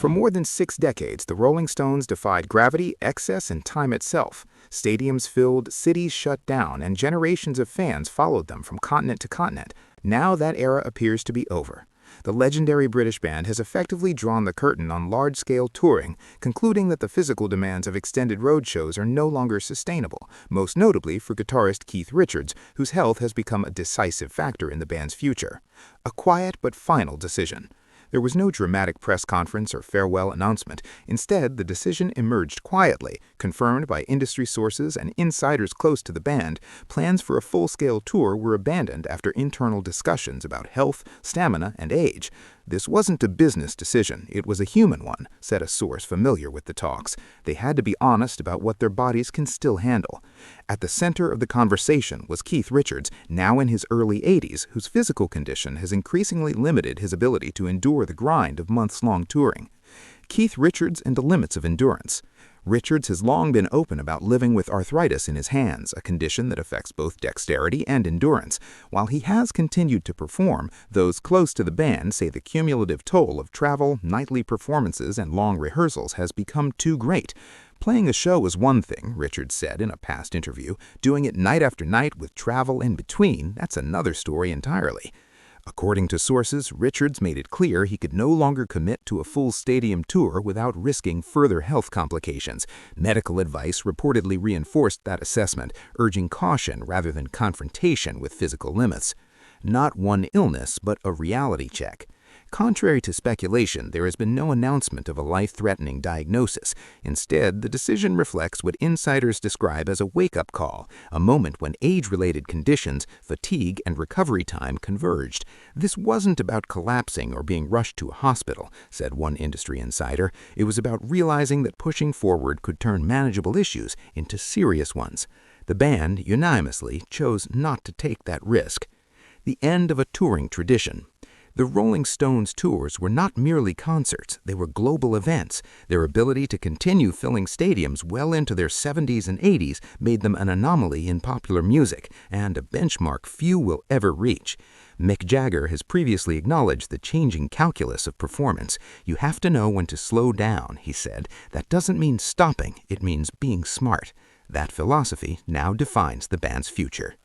For more than 6 decades, the Rolling Stones defied gravity, excess, and time itself. Stadiums filled, cities shut down, and generations of fans followed them from continent to continent. Now that era appears to be over. The legendary British band has effectively drawn the curtain on large-scale touring, concluding that the physical demands of extended road shows are no longer sustainable, most notably for guitarist Keith Richards, whose health has become a decisive factor in the band's future. A quiet but final decision. There was no dramatic press conference or farewell announcement. Instead, the decision emerged quietly, confirmed by industry sources and insiders close to the band. Plans for a full-scale tour were abandoned after internal discussions about health, stamina, and age. This wasn't a business decision, it was a human one, said a source familiar with the talks. They had to be honest about what their bodies can still handle. At the center of the conversation was Keith Richards, now in his early 80s, whose physical condition has increasingly limited his ability to endure the grind of months-long touring. Keith Richards and the limits of endurance. Richards has long been open about living with arthritis in his hands, a condition that affects both dexterity and endurance. While he has continued to perform, those close to the band say the cumulative toll of travel, nightly performances, and long rehearsals has become too great. Playing a show is one thing, Richards said in a past interview. Doing it night after night with travel in between, that's another story entirely. According to sources, Richards made it clear he could no longer commit to a full stadium tour without risking further health complications. Medical advice reportedly reinforced that assessment, urging caution rather than confrontation with physical limits. Not one illness, but a reality check. Contrary to speculation, there has been no announcement of a life-threatening diagnosis. Instead, the decision reflects what insiders describe as a wake-up call, a moment when age-related conditions, fatigue, and recovery time converged. This wasn't about collapsing or being rushed to a hospital, said one industry insider. It was about realizing that pushing forward could turn manageable issues into serious ones. The band, unanimously, chose not to take that risk. The end of a touring tradition. The Rolling Stones tours were not merely concerts, they were global events. Their ability to continue filling stadiums well into their 70s and 80s made them an anomaly in popular music, and a benchmark few will ever reach. Mick Jagger has previously acknowledged the changing calculus of performance. You have to know when to slow down, he said. That doesn't mean stopping, it means being smart. That philosophy now defines the band's future.